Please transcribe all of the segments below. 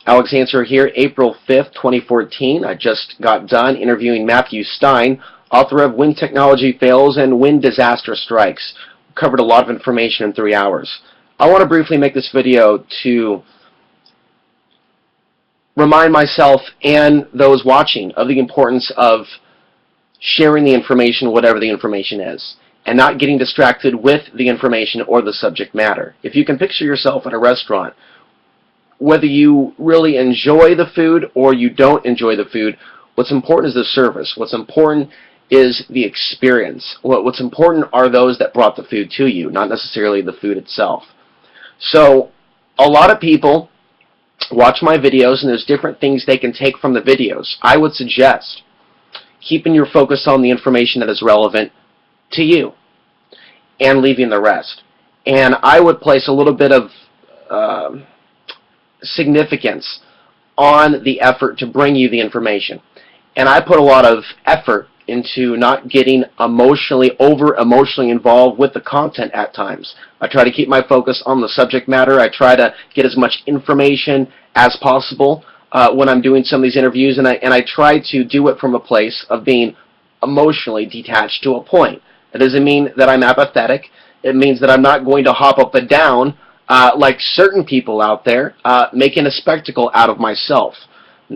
Alex Answer here, April 5th, 2014. I just got done interviewing Matthew Stein, author of When Technology Fails and When Disaster Strikes. Covered a lot of information in 3 hours. I want to briefly make this video to remind myself and those watching of the importance of sharing the information, whatever the information is, and not getting distracted with the information or the subject matter. If you can picture yourself at a restaurant, whether you really enjoy the food or you don't enjoy the food, what's important is the service. What's important is the experience. What's important are those that brought the food to you, not necessarily the food itself. So a lot of people watch my videos and there's different things they can take from the videos. I would suggest keeping your focus on the information that is relevant to you and leaving the rest. And I would place a little bit of significance on the effort to bring you the information. And I put a lot of effort into not getting emotionally involved with the content at times. I try to keep my focus on the subject matter. I try to get as much information as possible when I'm doing some of these interviews, and I try to do it from a place of being emotionally detached to a point. It doesn't mean that I'm apathetic. It means that I'm not going to hop up and down like certain people out there, making a spectacle out of myself.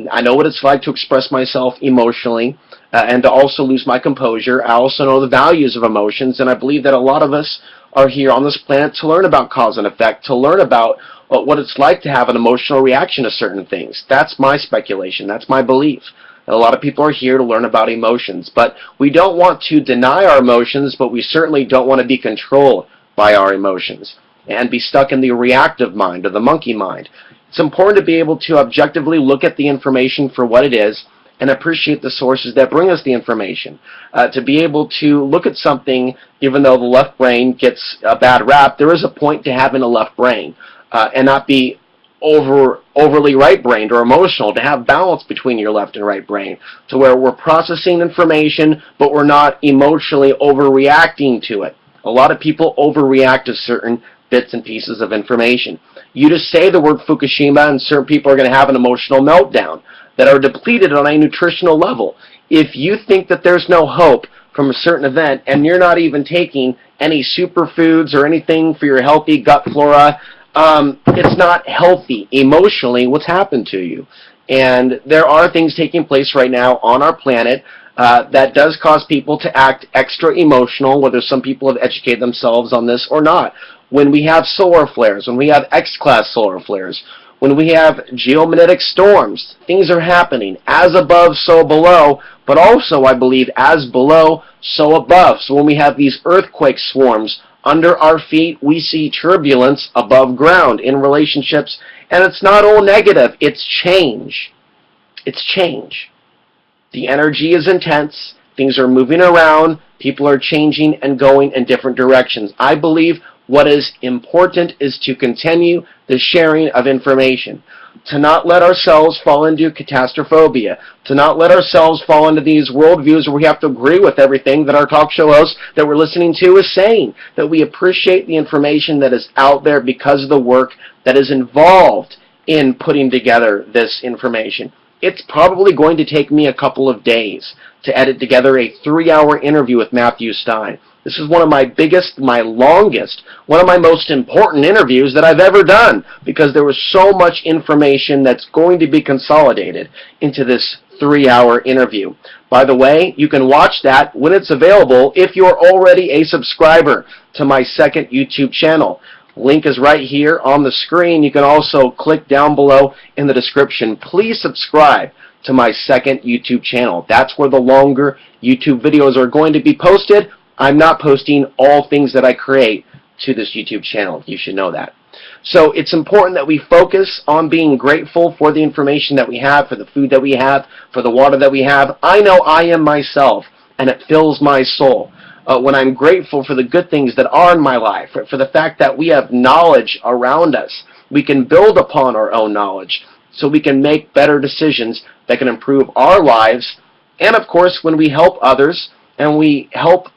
I know what it's like to express myself emotionally and to also lose my composure. I also know the values of emotions, and I believe that a lot of us are here on this planet to learn about cause and effect, to learn about what it's like to have an emotional reaction to certain things. That's my speculation. That's my belief. A lot of people are here to learn about emotions, but we don't want to deny our emotions, but we certainly don't want to be controlled by our emotions and be stuck in the reactive mind or the monkey mind. It's important to be able to objectively look at the information for what it is and appreciate the sources that bring us the information. To be able to look at something, even though the left brain gets a bad rap, there is a point to having a left brain and not be overly right-brained or emotional, to have balance between your left and right brain, to where we're processing information, but we're not emotionally overreacting to it. A lot of people overreact to certain bits and pieces of information. You just say the word Fukushima and certain people are going to have an emotional meltdown that are depleted on a nutritional level. If you think that there's no hope from a certain event and you're not even taking any superfoods or anything for your healthy gut flora, it's not healthy emotionally what's happened to you. And there are things taking place right now on our planet that does cause people to act extra emotional, whether some people have educated themselves on this or not. When we have solar flares, when we have X-class solar flares, when we have geomagnetic storms, things are happening as above, so below, but also, I believe, as below, so above. So when we have these earthquake swarms under our feet, we see turbulence above ground in relationships, and it's not all negative, it's change. It's change. The energy is intense, things are moving around, people are changing and going in different directions. I believe what is important is to continue the sharing of information, to not let ourselves fall into catastrophobia, to not let ourselves fall into these worldviews where we have to agree with everything that our talk show host that we're listening to is saying, that we appreciate the information that is out there because of the work that is involved in putting together this information. It's probably going to take me a couple of days to edit together a 3-hour interview with Matthew Stein. This is one of my biggest, my longest, one of my most important interviews that I've ever done, because there was so much information that's going to be consolidated into this 3-hour interview. By the way, you can watch that when it's available if you're already a subscriber to my second YouTube channel. Link is right here on the screen. You can also click down below in the description. Please subscribe to my second YouTube channel. That's where the longer YouTube videos are going to be posted. I'm not posting all things that I create to this YouTube channel. You should know that. So it's important that we focus on being grateful for the information that we have, for the food that we have, for the water that we have. I know I am myself, and it fills my soul. When I'm grateful for the good things that are in my life, for the fact that we have knowledge around us, we can build upon our own knowledge so we can make better decisions that can improve our lives. And of course, when we help others and we help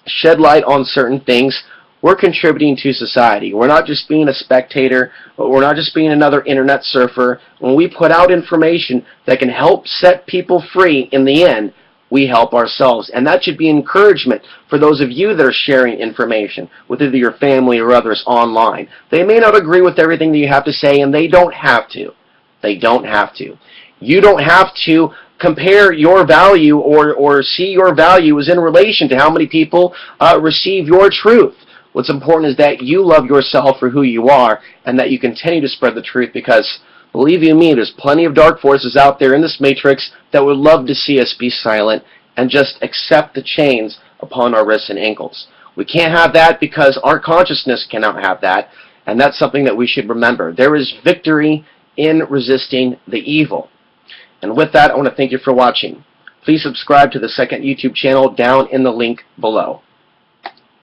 shed light on certain things, we're contributing to society. We're not just being a spectator, but we're not just being another internet surfer. When we put out information that can help set people free in the end, we help ourselves. And that should be encouragement for those of you that are sharing information with either your family or others online. They may not agree with everything that you have to say, and they don't have to. They don't have to. You don't have to compare your value or see your value as in relation to how many people receive your truth. What's important is that you love yourself for who you are and that you continue to spread the truth, because believe you me, there's plenty of dark forces out there in this matrix that would love to see us be silent and just accept the chains upon our wrists and ankles. We can't have that because our consciousness cannot have that, and that's something that we should remember. There is victory in resisting the evil. And with that, I want to thank you for watching. Please subscribe to the second YouTube channel down in the link below.